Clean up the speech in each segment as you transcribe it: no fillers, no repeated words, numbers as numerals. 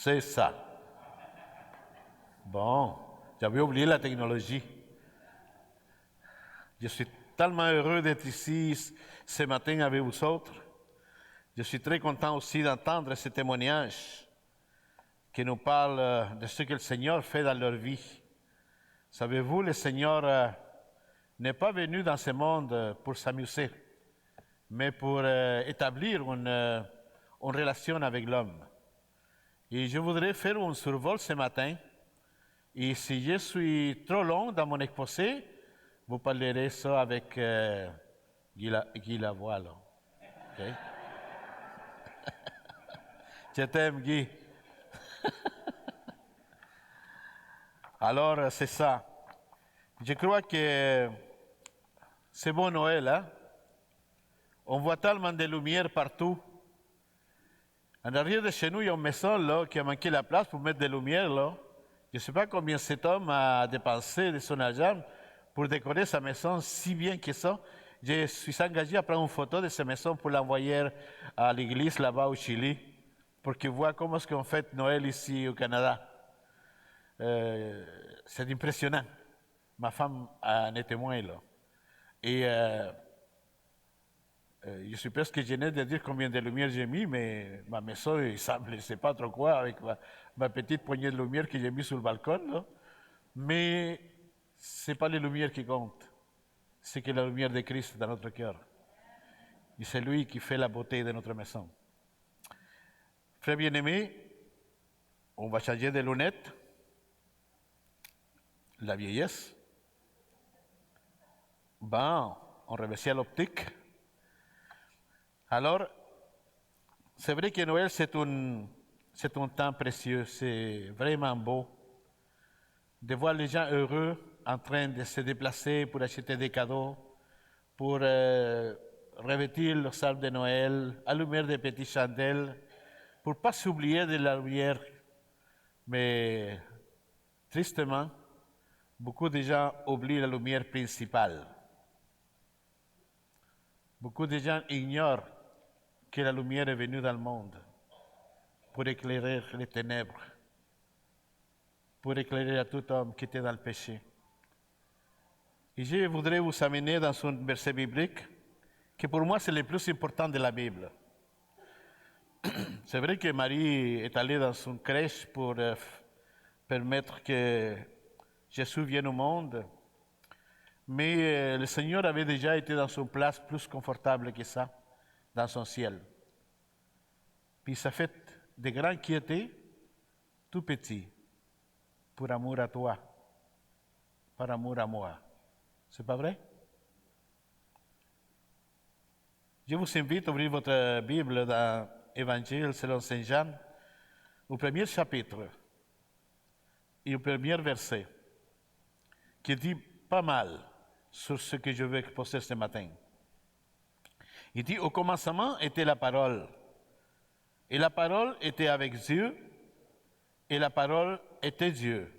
C'est ça. Bon, j'avais oublié la technologie. Je suis tellement heureux d'être ici ce matin avec vous autres. Je suis très content aussi d'entendre ce témoignage qui nous parle de ce que le Seigneur fait dans leur vie. Savez-vous, le Seigneur n'est pas venu dans ce monde pour s'amuser, mais pour établir une relation avec l'homme. Et je voudrais faire un survol ce matin. Et si je suis trop long dans mon exposé, vous parlerez ça avec Guy Lavoie. Okay? Je t'aime, Guy. Alors, c'est ça. Je crois que c'est bon Noël, hein? On voit tellement de lumière partout. En arrière de chez nous, il y a une maison là, qui a manqué la place pour mettre des lumières. Là. Je ne sais pas combien cet homme a dépensé de son argent pour décorer sa maison si bien que ça. Je suis engagé à prendre une photo de cette maison pour l'envoyer à l'église là-bas au Chili, pour qu'ils voient comment est-ce qu'on fête Noël ici au Canada. C'est impressionnant. Ma femme en est témoin là. Et je suis presque gêné de dire combien de lumières j'ai mis, mais ma maison, il semble, je ne sais pas trop quoi, avec ma petite poignée de lumière que j'ai mis sur le balcon. Là. Mais ce n'est pas les lumières qui comptent, c'est que la lumière de Christ dans notre cœur. Et c'est lui qui fait la beauté de notre maison. Frère bien-aimé, on va changer de lunettes. La vieillesse. Ben, on réussit à l'optique. Alors, c'est vrai que Noël, c'est un temps précieux, c'est vraiment beau de voir les gens heureux en train de se déplacer pour acheter des cadeaux, pour revêtir leur salle de Noël, allumer des petites chandelles, pour ne pas s'oublier de la lumière. Mais tristement, beaucoup de gens oublient la lumière principale. Beaucoup de gens ignorent que la lumière est venue dans le monde pour éclairer les ténèbres, pour éclairer à tout homme qui était dans le péché. Et je voudrais vous amener dans un verset biblique qui pour moi c'est le plus important de la Bible. C'est vrai que Marie est allée dans une crèche pour permettre que Jésus vienne au monde, mais le Seigneur avait déjà été dans une place plus confortable que ça, dans son ciel. Puis ça fait de grands qui étaient tout petits, pour amour à toi, par amour à moi. C'est pas vrai? Je vous invite à ouvrir votre Bible dans l'Évangile selon Saint Jean, au premier chapitre et au premier verset, qui dit pas mal sur ce que je veux exposer ce matin. Il dit, au commencement était la parole, et la parole était avec Dieu, et la parole était Dieu.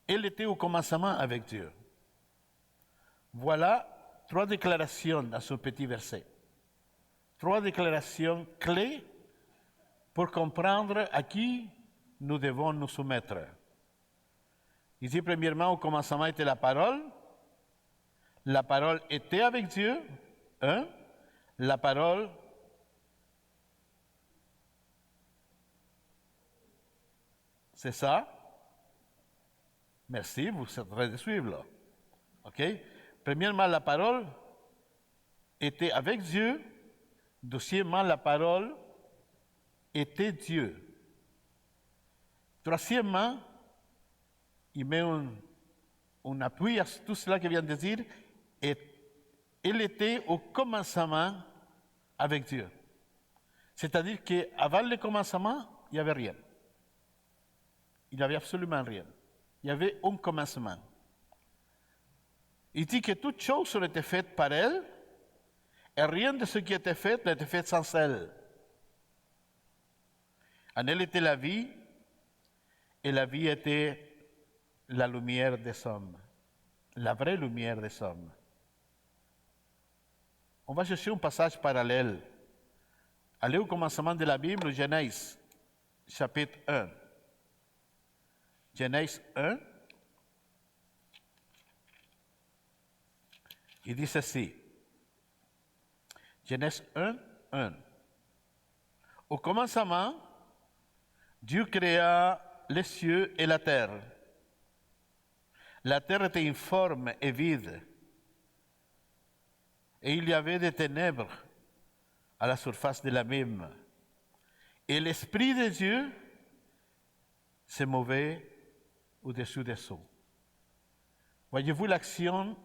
Elle était au commencement avec Dieu. Voilà 3 déclarations dans ce petit verset. 3 déclarations clés pour comprendre à qui nous devons nous soumettre. Il dit premièrement, au commencement était la parole était avec Dieu, la parole c'est ça. Merci, vous êtes en train de suivre là. OK? Premièrement, la parole était avec Dieu. Deuxièmement, la parole était Dieu. Troisièmement, il met un appui à tout cela que vient de dire, et il était au commencement avec Dieu. C'est-à-dire qu'avant le commencement, il n'y avait rien. Il n'y avait absolument rien. Il y avait un commencement. Il dit que toutes choses ont été faites par elle, et rien de ce qui était fait n'a été fait sans elle. En elle était la vie, et la vie était la lumière des hommes, la vraie lumière des hommes. On va chercher un passage parallèle. Allez au commencement de la Bible, Genèse. chapitre 1. Genèse 1, il dit ceci. Genèse 1, 1. Au commencement, Dieu créa les cieux et la terre. La terre était informe et vide, et il y avait des ténèbres à la surface de la même. Et l'Esprit de Dieu se mouvait au-dessus des eaux. Voyez-vous l'action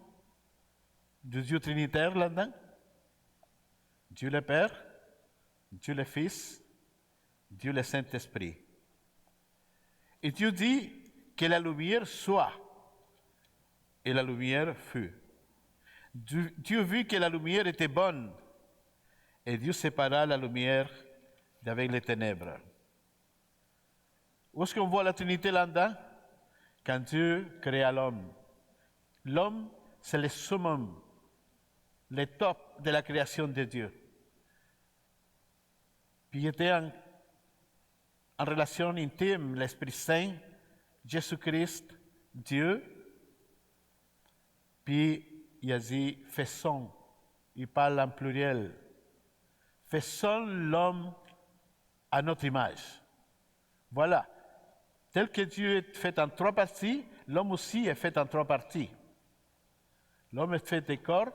du Dieu Trinitaire là-dedans? Dieu le Père, Dieu le Fils, Dieu le Saint-Esprit. Et Dieu dit que la lumière soit, et la lumière fut. Dieu vit que la lumière était bonne, et Dieu sépara la lumière d'avec les ténèbres. Où est-ce qu'on voit la Trinité là-dedans? Quand Dieu créa l'homme. L'homme, c'est le summum, le top de la création de Dieu. Puis il était en relation intime, l'Esprit Saint, Jésus-Christ, Dieu. Puis il a dit « faisons ». Il parle en pluriel. « Faisons l'homme à notre image ». Voilà. Tel que Dieu est fait en trois parties, l'homme aussi est fait en trois parties. L'homme est fait de corps.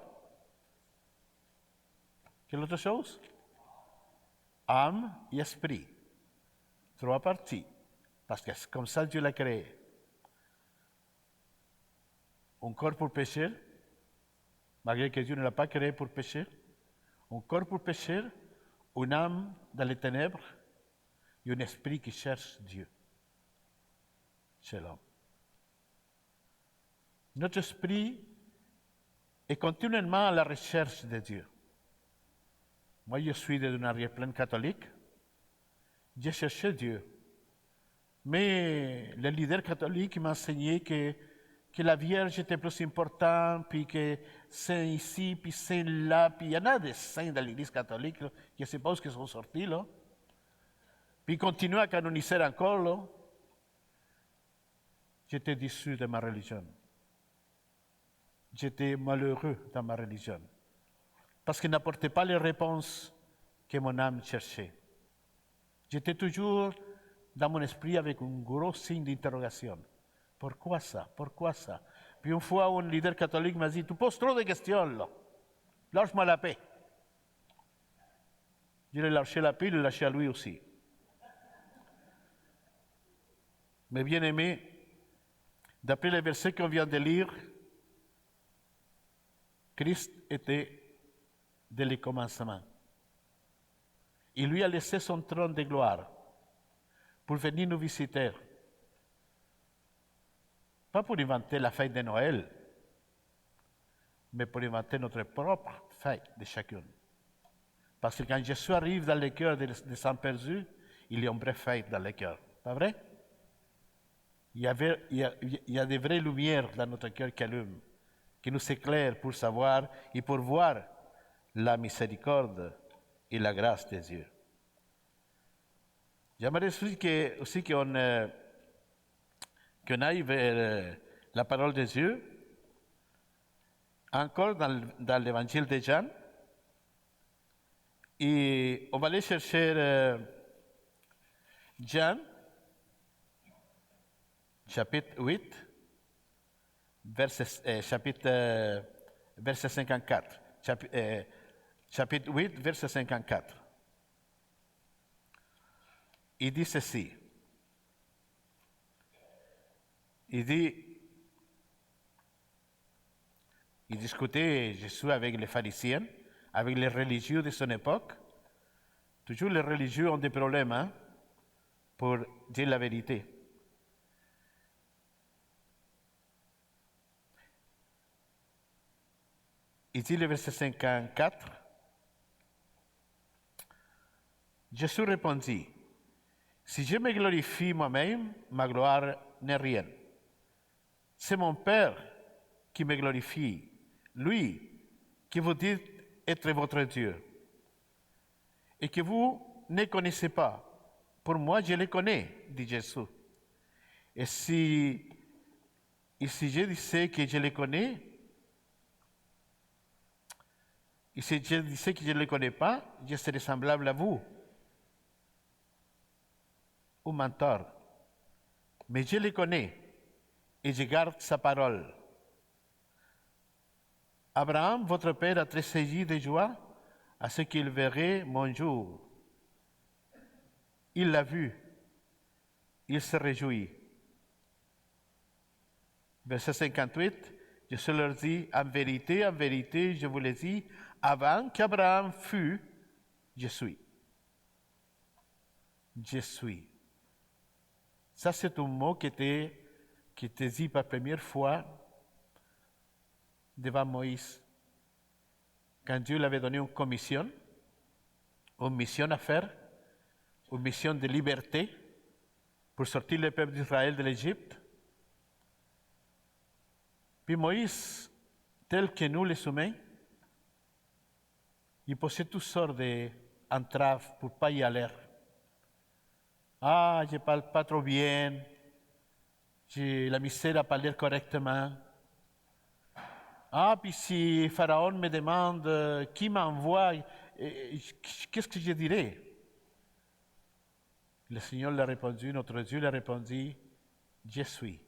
Quelle autre chose? Âme et esprit. Trois parties. Parce que c'est comme ça Dieu l'a créé. Un corps pour pécher, malgré que Dieu ne l'a pas créé pour pécher. Un corps pour pécher, une âme dans les ténèbres et un esprit qui cherche Dieu chez l'homme. Notre esprit est continuellement à la recherche de Dieu. Moi, je suis d'un arrière-plan catholique. J'ai cherché Dieu. Mais le leader catholique m'a enseigné que la Vierge était plus importante, puis que saint ici, puis saint là, puis il y en a des saints dans l'Église catholique, là, je ne sais pas où ils sont sortis, là. Puis ils continuent à canoniser encore, là. J'étais déçu de ma religion. J'étais malheureux dans ma religion. Parce qu'il n'apportait pas les réponses que mon âme cherchait. J'étais toujours dans mon esprit avec un gros signe d'interrogation. Pourquoi ça? Pourquoi ça? Puis une fois, un leader catholique m'a dit, tu poses trop de questions, là. Lâche-moi la paix. Je lui ai lâché la paix, il l'a lâché à lui aussi. Mais bien aimé, d'après les versets qu'on vient de lire, Christ était dès le commencement. Il lui a laissé son trône de gloire pour venir nous visiter. Pas pour inventer la fête de Noël, mais pour inventer notre propre fête de chacun. Parce que quand Jésus arrive dans le cœur des sans perdus, il y a une vraie fête dans le cœur. Pas vrai? Il y a des vraies lumières dans notre cœur qui allument, qui nous éclairent pour savoir et pour voir la miséricorde et la grâce de Dieu. J'aimerais aussi qu'on aille vers la parole de Dieu, encore dans l'évangile de Jean, et on va aller chercher Jean, chapitre 8, verset 54. Chapitre 8, verset 54. Il dit ceci. Il discutait Jésus avec les pharisiens, avec les religieux de son époque. Toujours les religieux ont des problèmes pour dire la vérité. Il dit le verset 54. Jésus répondit, « Si je me glorifie moi-même, ma gloire n'est rien. C'est mon Père qui me glorifie, lui qui vous dit être votre Dieu, et que vous ne connaissez pas. pour moi, je les connais, dit Jésus. Et si je disais que je les connais, et si je disais que je ne les connais pas, je serais semblable à vous, un mentor. Mais je les connais et je garde sa parole. Abraham, votre père, a tressailli de joie à ce qu'il verrait mon jour. Il l'a vu, il se réjouit. Verset 58, Jésus leur dit, en vérité, je vous le dis, avant qu'Abraham fût, je suis. Je suis. Ça, c'est un mot qui était dit par première fois devant Moïse. Quand Dieu lui avait donné une commission, une mission à faire, une mission de liberté pour sortir le peuple d'Israël de l'Égypte. Puis Moïse, tel que nous les humains, il posait toutes sortes d'entraves pour ne pas y aller. Ah, je ne parle pas trop bien, j'ai la misère à parler correctement. Ah, puis si Pharaon me demande qui m'envoie, qu'est-ce que je dirais? Le Seigneur l'a répondu, notre Dieu l'a répondu, je suis,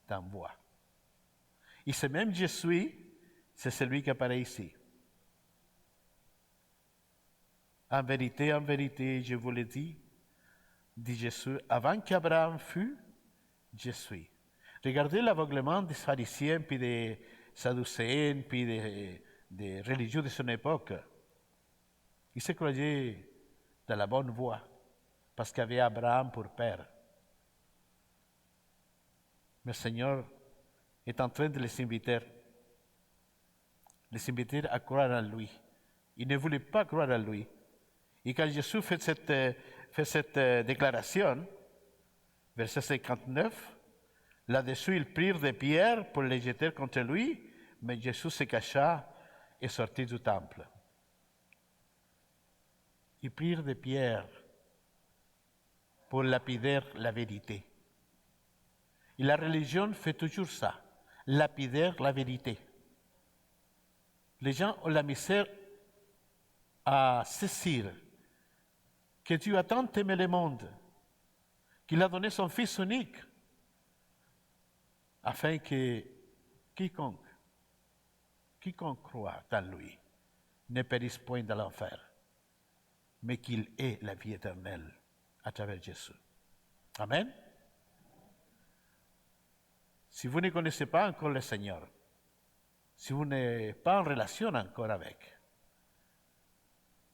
t'envoie. Et ce même je suis, c'est celui qui apparaît ici. En vérité, je vous le dis, dit Jésus, avant qu'Abraham fût, je suis. Regardez l'aveuglement des pharisiens, puis des sadducéens, puis des religieux de son époque. Ils se croyaient dans la bonne voie, parce qu'il y avait Abraham pour père. Mais le Seigneur est en train de les inviter à croire en lui. Ils ne voulaient pas croire en lui. Et quand Jésus fait cette déclaration, verset 59, là-dessus, ils prirent des pierres pour les jeter contre lui, mais Jésus se cacha et sortit du temple. Ils prirent des pierres pour lapider la vérité. Et la religion fait toujours ça, lapider la vérité. Les gens ont la misère à saisir que Dieu a tant aimé le monde, qu'il a donné son Fils unique, afin que quiconque croit en lui ne périsse point dans l'enfer, mais qu'il ait la vie éternelle à travers Jésus. Amen. Si vous ne connaissez pas encore le Seigneur, si vous n'êtes pas en relation encore avec,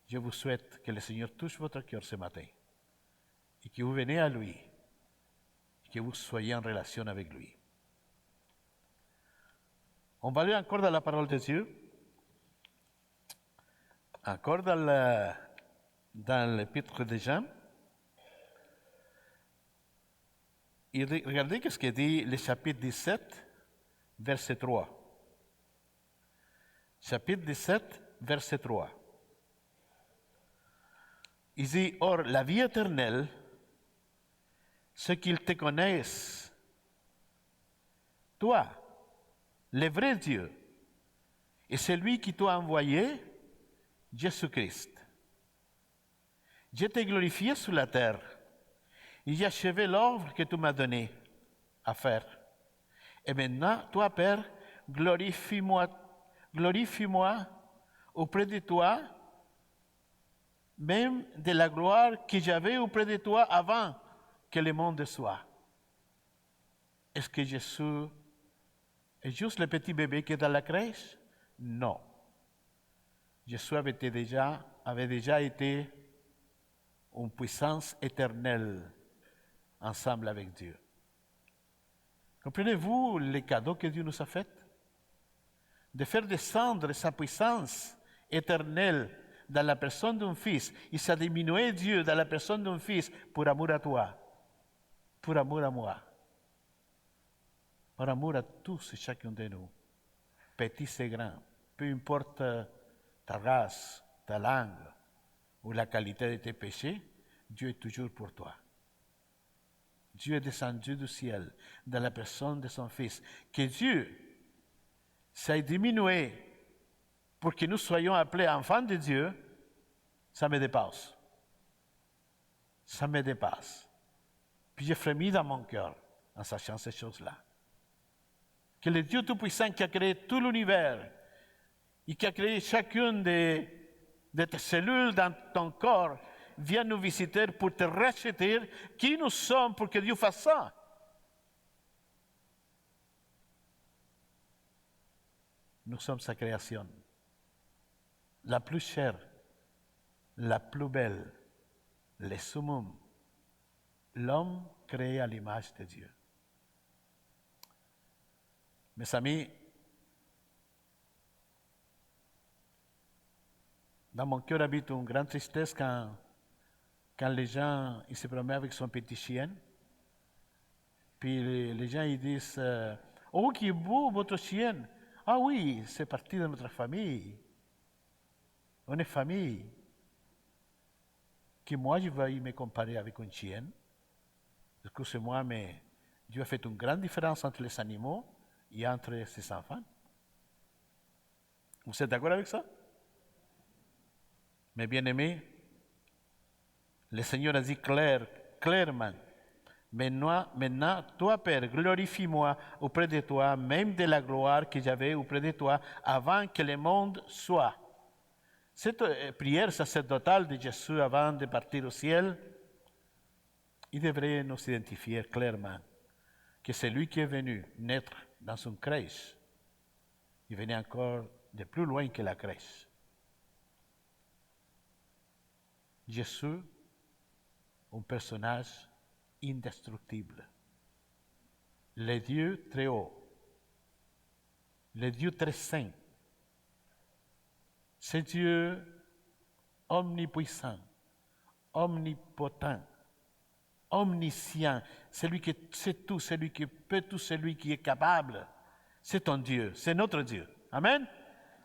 je vous souhaite que le Seigneur touche votre cœur ce matin et que vous venez à lui et que vous soyez en relation avec lui. On va aller encore dans la parole de Dieu, encore dans l'épître de Jean. Et regardez ce que dit le chapitre 17, verset 3. Chapitre 17, verset 3. Il dit, or, la vie éternelle, c'est qu'ils te connaissent, toi, le vrai Dieu, et celui qui t'a envoyé, Jésus-Christ. Je t'ai glorifié sur la terre, et j'ai achevé l'œuvre que tu m'as donnée à faire. Et maintenant, toi, Père, glorifie-moi auprès de toi, même de la gloire que j'avais auprès de toi avant que le monde soit. Est-ce que Jésus est juste le petit bébé qui est dans la crèche? Non. Jésus avait déjà été une puissance éternelle ensemble avec Dieu. Comprenez-vous les cadeaux que Dieu nous a faits? De faire descendre sa puissance éternelle dans la personne d'un fils. Il s'est diminué Dieu dans la personne d'un fils pour amour à toi, pour amour à moi, par amour à tous et chacun de nous, petits et grands, peu importe ta race, ta langue ou la qualité de tes péchés, Dieu est toujours pour toi. Dieu est descendu du ciel dans la personne de son Fils. Que Dieu s'est diminué pour que nous soyons appelés enfants de Dieu, ça me dépasse. Ça me dépasse. Puis j'ai frémi dans mon cœur en sachant ces choses-là. Que le Dieu Tout-Puissant qui a créé tout l'univers et qui a créé chacune de tes cellules dans ton corps vienne nous visiter pour te racheter qui nous sommes pour que Dieu fasse ça. Nous sommes sa création, la plus chère, la plus belle, le summum, l'homme créé à l'image de Dieu. Mes amis, dans mon cœur habite une grande tristesse quand les gens ils se promènent avec son petit chien, puis les gens ils disent « Oh, qui beau votre chien! Ah oui, c'est parti de notre famille. On est famille. » Que moi, je vais me comparer avec un chien. Excusez-moi, mais Dieu a fait une grande différence entre les animaux et entre ses enfants. Vous êtes d'accord avec ça? Mes bien-aimés, le Seigneur a dit clairement, maintenant, toi, Père, glorifie-moi auprès de toi, même de la gloire que j'avais auprès de toi avant que le monde soit. Cette prière sacerdotale de Jésus avant de partir au ciel, il devrait nous identifier clairement que c'est lui qui est venu naître dans une crèche. Il venait encore de plus loin que la crèche. Jésus, un personnage indestructible. Le Dieu très haut, le Dieu très saint, ce Dieu omnipuissant, omnipotent, omniscient, celui qui sait tout, celui qui peut tout, celui qui est capable. C'est ton Dieu, c'est notre Dieu. Amen.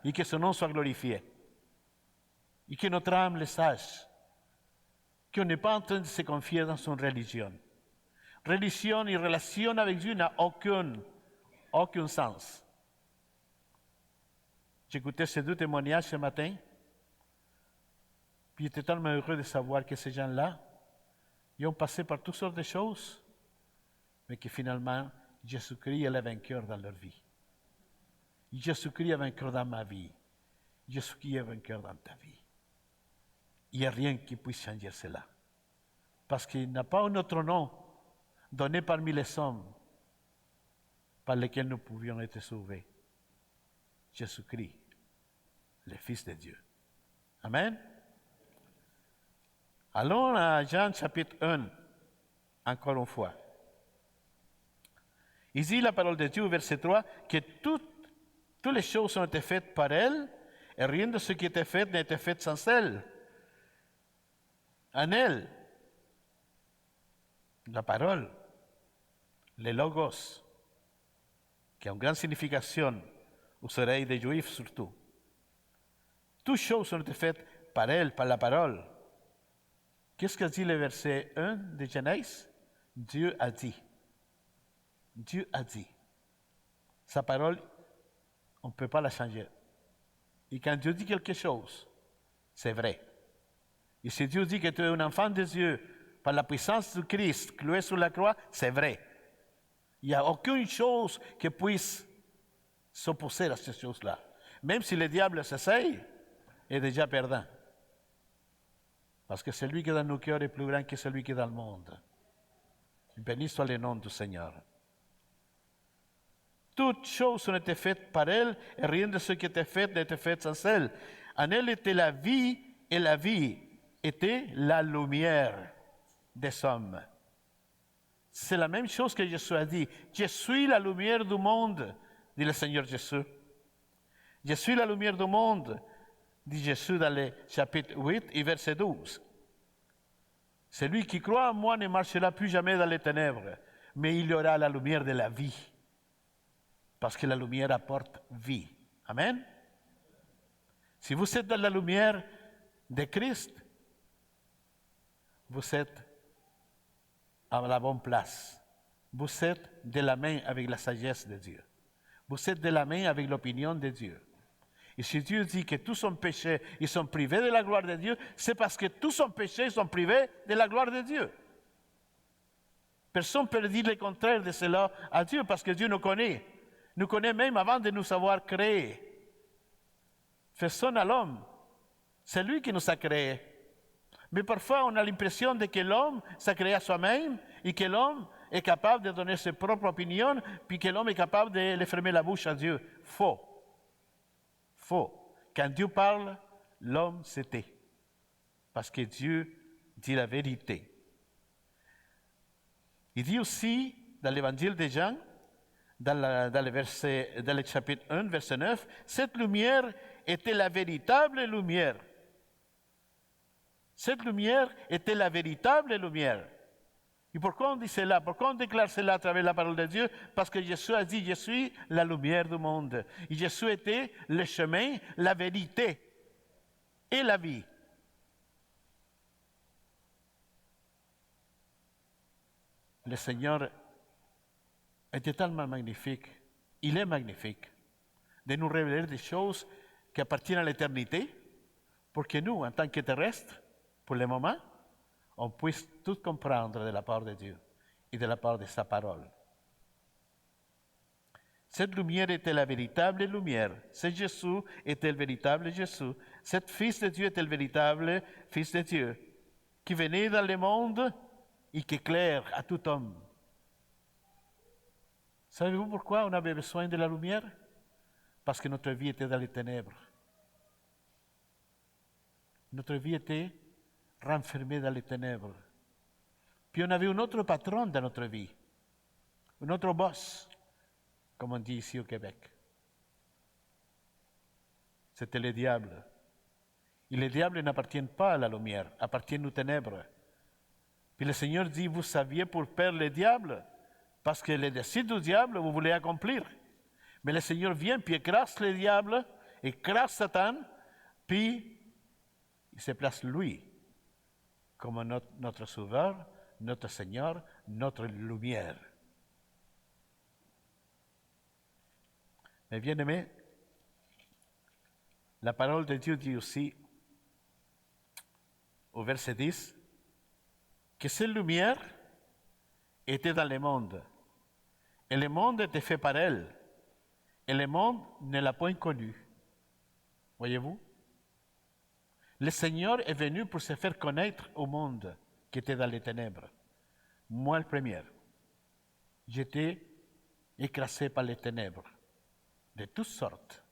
Et que son nom soit glorifié. Et que notre âme le sache. Qu'on n'est pas en train de se confier dans son religion. Religion et relation avec Dieu n'a aucun sens. J'écoutais ces deux témoignages ce matin, puis j'étais tellement heureux de savoir que ces gens-là, ils ont passé par toutes sortes de choses, mais que finalement, Jésus-Christ est le vainqueur dans leur vie. Jésus-Christ est vainqueur dans ma vie. Jésus-Christ est vainqueur dans ta vie. Il n'y a rien qui puisse changer cela. Parce qu'il n'a pas un autre nom donné parmi les hommes par lesquels nous pouvions être sauvés. Jésus-Christ, le Fils de Dieu. Amen. Allons à Jean chapitre 1, encore une fois. Ici, la parole de Dieu, verset 3, que toutes les choses ont été faites par elle, et rien de ce qui était fait n'a été fait sans elle. En elle, la parole, le logos, qui a une grande signification aux oreilles des Juifs surtout. Toutes choses ont été faites par elle, par la parole. Qu'est-ce que dit le verset 1 de Genèse? Dieu a dit. Dieu a dit. Sa parole, on ne peut pas la changer. Et quand Dieu dit quelque chose, c'est vrai. Et si Dieu dit que tu es un enfant de Dieu par la puissance du Christ cloué sur la croix, c'est vrai. Il n'y a aucune chose qui puisse s'opposer à ces choses-là. Même si le diable s'essaye, il est déjà perdant. Parce que celui qui est dans nos cœurs est plus grand que celui qui est dans le monde. Béni soit le nom du Seigneur. Toutes choses ont été faites par elle, et rien de ce qui était fait n'a été fait sans elle. En elle était la vie, et la vie était la lumière des hommes. C'est la même chose que Jésus a dit. Je suis la lumière du monde, dit le Seigneur Jésus. Je suis la lumière du monde, dit Jésus dans le chapitre 8 et verset 12. Celui qui croit en moi ne marchera plus jamais dans les ténèbres, mais il aura la lumière de la vie. Parce que la lumière apporte vie. Amen. Si vous êtes dans la lumière de Christ, vous êtes à la bonne place. Vous êtes de la main avec la sagesse de Dieu. Vous êtes de la main avec l'opinion de Dieu. Et si Dieu dit que tous sont péchés, ils sont privés de la gloire de Dieu, c'est parce que tous sont péchés, ils sont privés de la gloire de Dieu. Personne ne peut dire le contraire de cela à Dieu parce que Dieu nous connaît même avant de nous avoir créés. Faisons à l'homme, c'est lui qui nous a créés. Mais parfois, on a l'impression de que l'homme s'est créé à soi-même et que l'homme est capable de donner ses propres opinions, puis que l'homme est capable de lui fermer la bouche à Dieu. Faux. Faux. Quand Dieu parle, l'homme se tait. Parce que Dieu dit la vérité. Il dit aussi dans l'évangile de Jean, dans le chapitre 1, verset 9, cette lumière était la véritable lumière. Cette lumière était la véritable lumière. Et pourquoi on dit cela? Pourquoi on déclare cela à travers la parole de Dieu? Parce que Jésus a dit, je suis la lumière du monde. Et Jésus était le chemin, la vérité et la vie. Le Seigneur était tellement magnifique, il est magnifique, de nous révéler des choses qui appartiennent à l'éternité, pour que nous, en tant que terrestres, pour le moment, on puisse tout comprendre de la part de Dieu et de la part de sa parole. Cette lumière était la véritable lumière. Ce Jésus était le véritable Jésus. Cet Fils de Dieu était le véritable Fils de Dieu, qui venait dans le monde et qui éclaire à tout homme. Savez-vous pourquoi on avait besoin de la lumière? Parce que notre vie était dans les ténèbres. Notre vie était renfermée dans les ténèbres. Puis on avait un autre patron dans notre vie, un autre boss, comme on dit ici au Québec. C'était le diable. Et le diable n'appartient pas à la lumière, appartient aux ténèbres. Puis le Seigneur dit, vous saviez pour perdre le diable, parce que le dessein du diable, vous voulez accomplir. Mais le Seigneur vient, puis écrase le diable, écrase Satan, puis il se place lui comme notre Sauveur, notre Seigneur, notre lumière. Mais bien-aimés, la parole de Dieu dit aussi, au verset 10, que cette lumière était dans le monde. Et le monde était fait par elle. Et le monde ne l'a point connue. Voyez-vous? Le Seigneur est venu pour se faire connaître au monde qui était dans les ténèbres. Moi, le premier. J'étais écrasé par les ténèbres, de toutes sortes.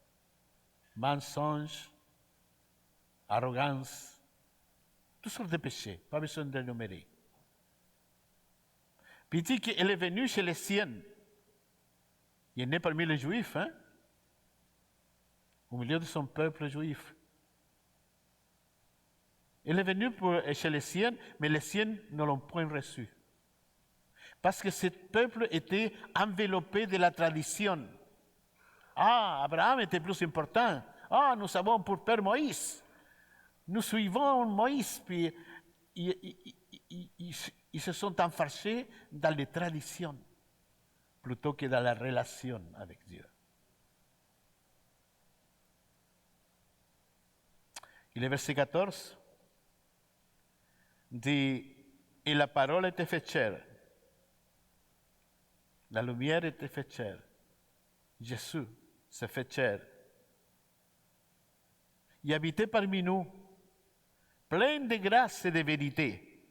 Mensonges, arrogance, toutes sortes de péchés, pas besoin de les énumérer. Puis il dit qu'il est venu chez les siens. Il est né parmi les Juifs, au milieu de son peuple juif. Il est venu chez les siens, mais les siens ne l'ont point reçu. Parce que ce peuple était enveloppé de la tradition. Ah, Abraham était plus important. Ah, nous avons pour père Moïse. Nous suivons Moïse. Puis ils se sont enfarchés dans les traditions plutôt que dans la relation avec Dieu. Et le verset 14 dit, et la parole était faite chair. La lumière était faite chair. Jésus s'est fait chair. Il habitait parmi nous, plein de grâce et de vérité.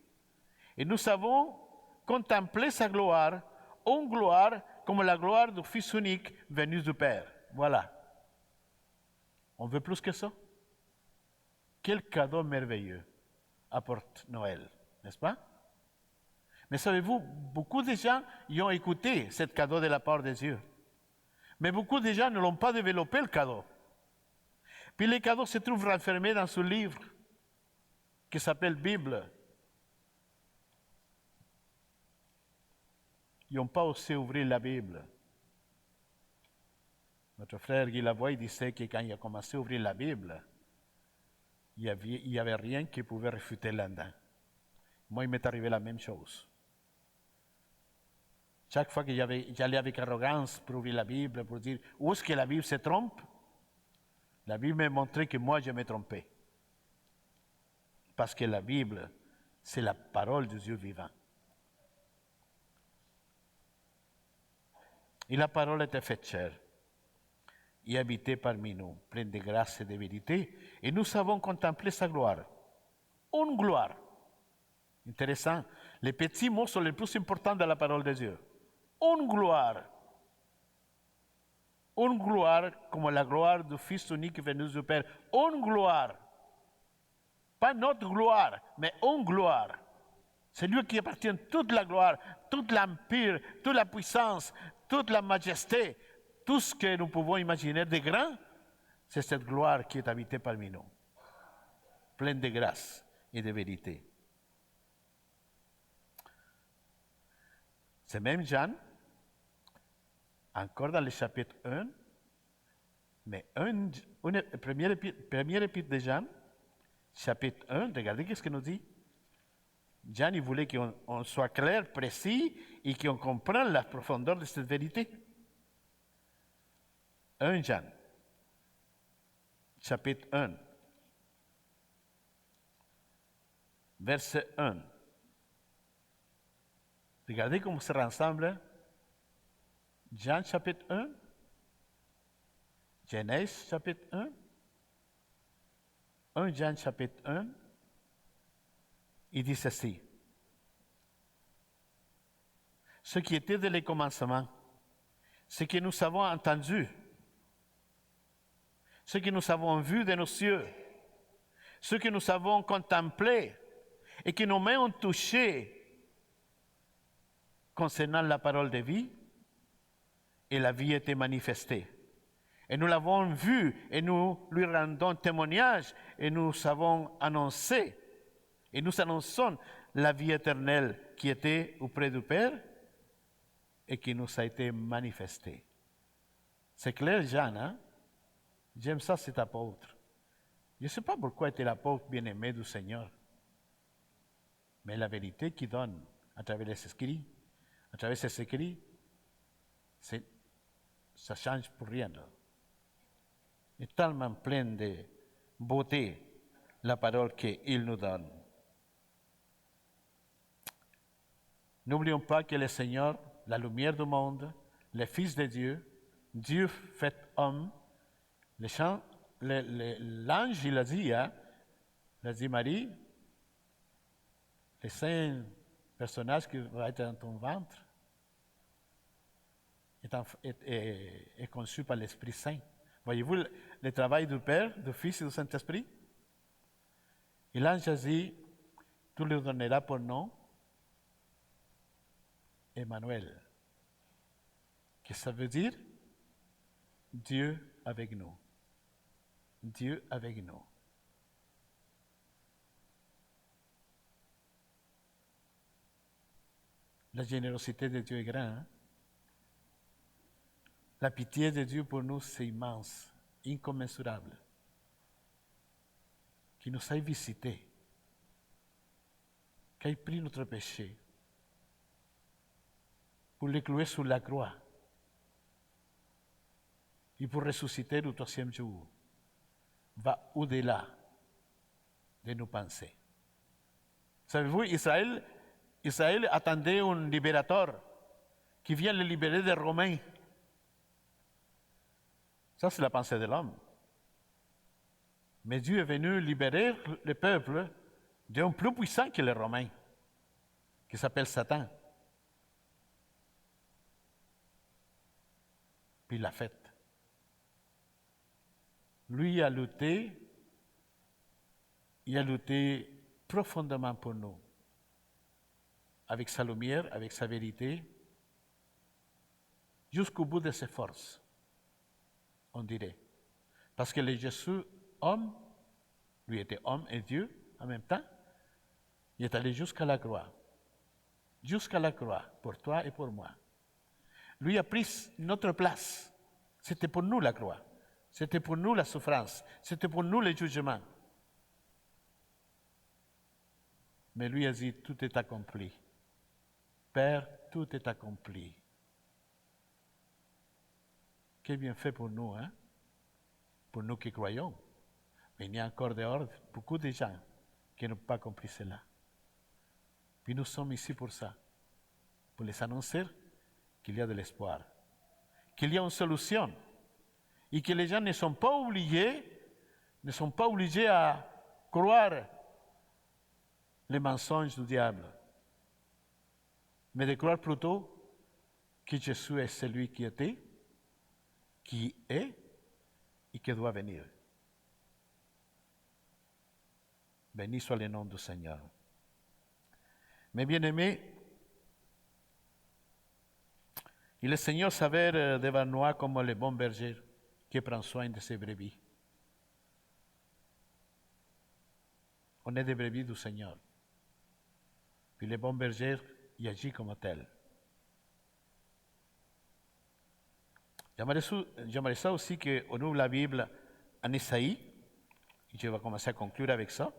Et nous avons contemplé sa gloire, une gloire comme la gloire du Fils unique venu du Père. Voilà. On veut plus que ça? Quel cadeau merveilleux apporte Noël, n'est-ce pas? Mais savez-vous, beaucoup de gens y ont écouté ce cadeau de la part de Dieu. Mais beaucoup de gens ne l'ont pas développé, le cadeau. Puis le cadeau se trouve renfermé dans ce livre qui s'appelle Bible. Ils n'ont pas osé ouvrir la Bible. Notre frère Guy Lavoie disait que quand il a commencé à ouvrir la Bible, il n'y avait rien qui pouvait refuter là-dedans. Moi, il m'est arrivé la même chose. Chaque fois que j'allais avec arrogance pour ouvrir la Bible, pour dire où est-ce que la Bible se trompe, la Bible m'a montré que moi je me trompais. Parce que la Bible, c'est la parole de Dieu vivant. Et la parole était faite chair et habité parmi nous, pleine de grâce et de vérité, et nous savons contempler sa gloire. Une gloire. Intéressant. Les petits mots sont les plus importants de la parole de Dieu. Une gloire. Une gloire comme la gloire du Fils unique venu du Père. Une gloire. Pas notre gloire, mais une gloire. C'est lui qui appartient toute la gloire, toute l'empire, toute la puissance, toute la majesté. Tout ce que nous pouvons imaginer de grand, c'est cette gloire qui est habitée parmi nous, pleine de grâce et de vérité. C'est même Jean, encore dans le chapitre 1, mais premier épître de Jean, chapitre 1, regardez ce que nous dit. Jean, il voulait qu'on soit clair, précis, et qu'on comprenne la profondeur de cette vérité. 1 Jean, chapitre 1, verset 1. Regardez comment ça rassemble. Jean, chapitre 1, Genèse, chapitre 1, 1 Jean, chapitre 1, il dit ceci. Ce qui était dès le commencement, ce que nous avons entendu, ce que nous avons vu de nos cieux, ce que nous avons contemplé et que nos mains ont touché concernant la parole de vie, et la vie était manifestée. Et nous l'avons vu et nous lui rendons témoignage et nous avons annoncé et nous annonçons la vie éternelle qui était auprès du Père et qui nous a été manifestée. C'est clair, Jean, hein? J'aime ça, cet apôtre. Je ne sais pas pourquoi était l'apôtre bien-aimé du Seigneur. Mais la vérité qu'il donne à travers les écrits, ça change pour rien. Est tellement pleine de beauté la parole qu'il nous donne. N'oublions pas que le Seigneur, la lumière du monde, le Fils de Dieu, Dieu fait homme, l'ange, il a dit, Marie, le saint personnage qui va être dans ton ventre est conçu par l'Esprit Saint. Voyez-vous le travail du Père, du Fils et du Saint-Esprit? Et l'ange a dit, tu lui donneras pour nom Emmanuel, que ça veut dire Dieu avec nous. Dieu avec nous. La générosité de Dieu est grande. La pitié de Dieu pour nous, c'est immense, incommensurable. Qui nous a visités, qui a pris notre péché pour le clouer sur la croix et pour ressusciter le troisième jour, va au-delà de nos pensées. Savez-vous, Israël attendait un libérateur qui vient le libérer des Romains. Ça, c'est la pensée de l'homme. Mais Dieu est venu libérer le peuple d'un plus puissant que les Romains, qui s'appelle Satan. Puis il l'a fait. Lui a lutté profondément pour nous, avec sa lumière, avec sa vérité, jusqu'au bout de ses forces, on dirait. Parce que le Jésus, homme, lui était homme et Dieu en même temps, il est allé jusqu'à la croix. Jusqu'à la croix, pour toi et pour moi. Lui a pris notre place. C'était pour nous la croix. C'était pour nous la souffrance. C'était pour nous le jugement. Mais lui a dit, tout est accompli. Père, tout est accompli. Quel bienfait pour nous, hein? Pour nous qui croyons. Mais il y a encore dehors beaucoup de gens qui n'ont pas compris cela. Puis nous sommes ici pour ça, pour les annoncer qu'il y a de l'espoir, qu'il y a une solution, et que les gens ne sont pas obligés à croire les mensonges du diable, mais de croire plutôt que Jésus est celui qui était, qui est et qui doit venir. Béni soit le nom du Seigneur. Mes bien-aimés, et le Seigneur s'avère devant nous comme le bon berger qui prend soin de ses brebis. On est des brebis du Seigneur. Puis le bon berger y agit comme tel. J'aimerais ça aussi qu'on ouvre la Bible en Ésaïe. Et je vais commencer à conclure avec ça.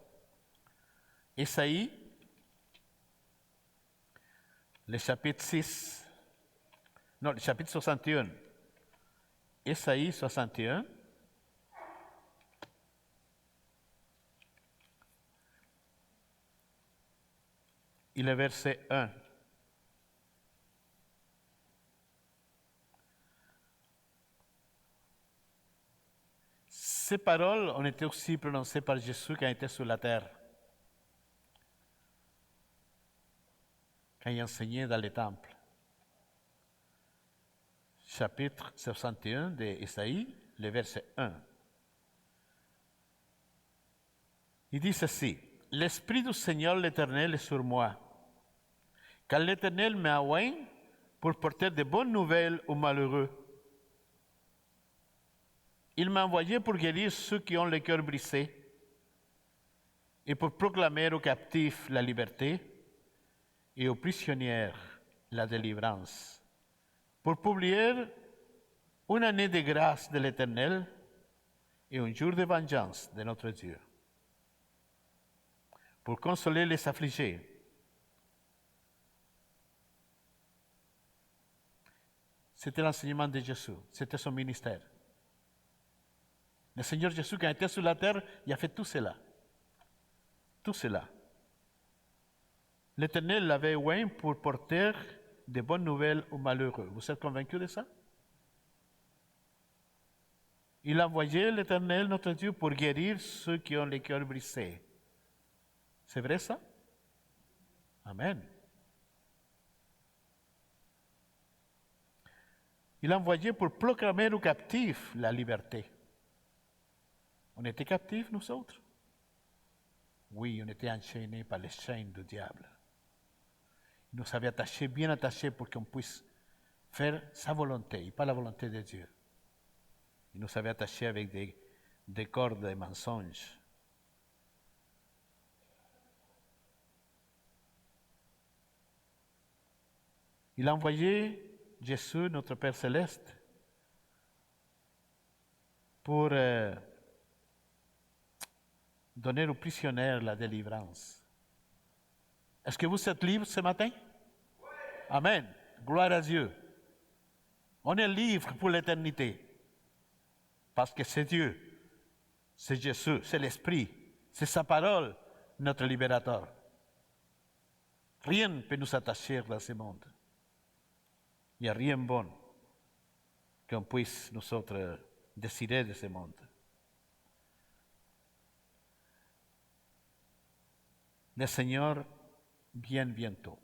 Ésaïe, le chapitre 61. Ésaïe 61. Et le verset 1. Ces paroles ont été aussi prononcées par Jésus quand il était sur la terre, quand il enseignait dans les temples. Chapitre 61 d'Ésaïe, le verset 1. Il dit ceci: « L'Esprit du Seigneur l'Éternel est sur moi, car l'Éternel m'a oint pour porter de bonnes nouvelles aux malheureux. Il m'a envoyé pour guérir ceux qui ont le cœur brisé et pour proclamer aux captifs la liberté et aux prisonniers la délivrance, pour publier une année de grâce de l'Éternel et un jour de vengeance de notre Dieu, pour consoler les affligés, C'était l'enseignement de Jésus, c'était son ministère. Le Seigneur Jésus, quand il était sur la terre, il a fait tout cela. Tout cela. L'Éternel l'avait oint pour porter de bonnes nouvelles aux malheureux. Vous êtes convaincus de ça? Il a envoyé l'Éternel, notre Dieu, pour guérir ceux qui ont les cœurs brisés. C'est vrai ça? Amen. Il a envoyé pour proclamer aux captifs la liberté. On était captifs, nous autres? Oui, on était enchaînés par les chaînes du diable. Il nous avait attachés, bien attachés, pour qu'on puisse faire sa volonté, et pas la volonté de Dieu. Il nous avait attachés avec des cordes de mensonges. Il a envoyé Jésus, notre Père Céleste, pour donner aux prisonniers la délivrance. Est-ce que vous êtes libres ce matin? Oui. Amen. Gloire à Dieu. On est libre pour l'éternité. Parce que c'est Dieu, c'est Jésus, c'est l'Esprit, c'est sa parole, notre libérateur. Rien ne peut nous attacher dans ce monde. Il n'y a rien de bon qu'on puisse nous autres décider de ce monde. Le Seigneur vient bientôt.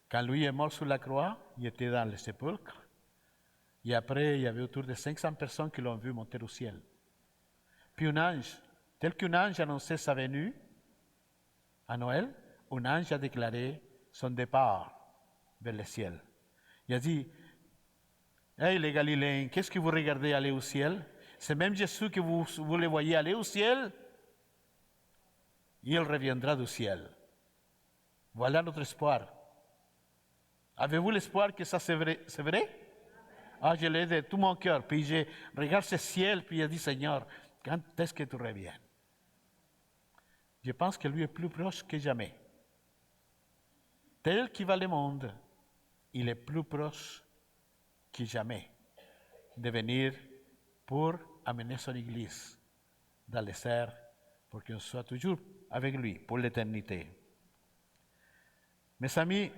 Quand lui est mort sur la croix, il était dans le sépulcre. Et après, il y avait autour de 500 personnes qui l'ont vu monter au ciel. Puis un ange, tel qu'un ange annonçait sa venue à Noël, un ange a déclaré son départ vers le ciel. Il a dit, « Hey les Galiléens, qu'est-ce que vous regardez aller au ciel? C'est même Jésus que vous le voyez aller au ciel. Il reviendra du ciel. » Voilà notre espoir. Avez-vous l'espoir que ça c'est vrai? C'est vrai? Ah, je l'ai de tout mon cœur. Puis je regarde ce ciel, puis je dis, Seigneur, quand est-ce que tu reviens? Je pense que lui est plus proche que jamais. tel qu'il va le monde, il est plus proche que jamais de venir pour amener son Église dans les airs, pour qu'on soit toujours avec lui pour l'éternité. Mes amis,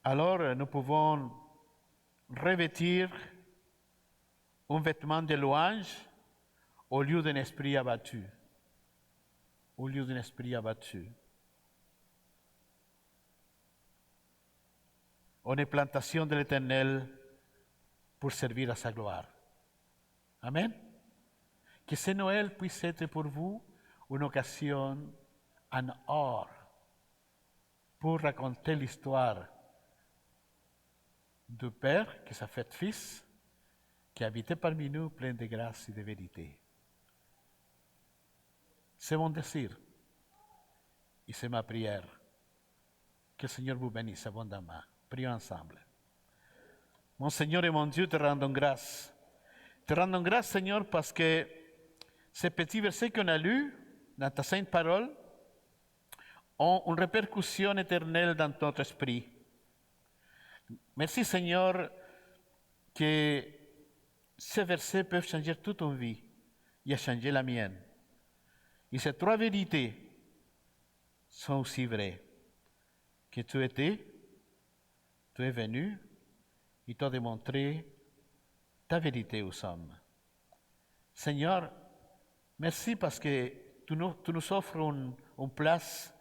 alors nous pouvons revêtir un vêtement de louange au lieu d'un esprit abattu. Au lieu d'un esprit abattu. On est plantation de l'Éternel pour servir à sa gloire. Amen. Que ce Noël puisse être pour vous une occasion en or pour raconter l'histoire du Père qui s'est fait Fils, qui habitait parmi nous plein de grâce et de vérité. C'est mon désir et c'est ma prière. Que le Seigneur vous bénisse abondamment. Prions ensemble. Mon Seigneur et mon Dieu, te rendons grâce. Te rendons grâce, Seigneur, parce que ces petits versets qu'on a lus dans ta sainte parole ont une répercussion éternelle dans notre esprit. Merci, Seigneur, que ces versets peuvent changer toute ton vie et changer la mienne. Et ces trois vérités sont aussi vraies. Que tu étais, tu es venu et tu as démontré ta vérité aux hommes. Seigneur, merci parce que tu nous offres une place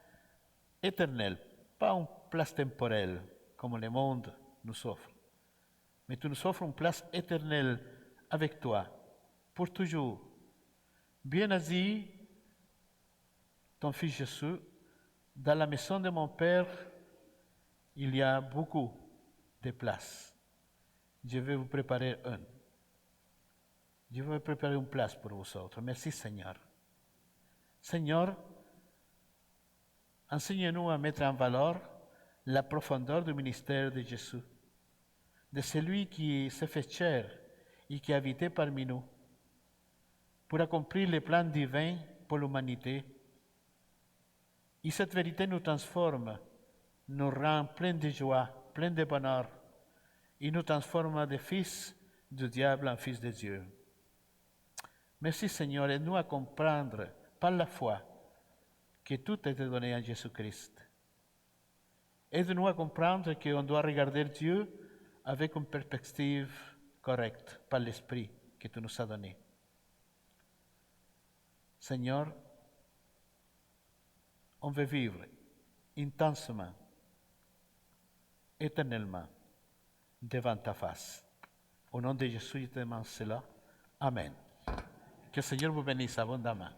éternelle, pas une place temporelle comme le monde nous offre, mais tu nous offres une place éternelle avec toi, pour toujours. Bien a dit ton Fils Jésus, dans la maison de mon Père, il y a beaucoup de places. Je vais vous préparer une. Je vais préparer une place pour vous autres. Merci Seigneur. Seigneur, enseigne-nous à mettre en valeur la profondeur du ministère de Jésus, de celui qui s'est fait chair et qui habitait parmi nous, pour accomplir les plans divins pour l'humanité. Et cette vérité nous transforme, nous rend pleins de joie, pleins de bonheur, et nous transforme de fils du diable en fils de Dieu. Merci Seigneur, aide-nous à comprendre par la foi que tout a été donné à Jésus-Christ. Aide-nous à comprendre qu'on doit regarder Dieu avec une perspective correcte par l'Esprit que tu nous as donné. Seigneur, on veut vivre intensément, éternellement, devant ta face. Au nom de Jésus, je te demande cela. Amen. Que le Seigneur vous bénisse abondamment.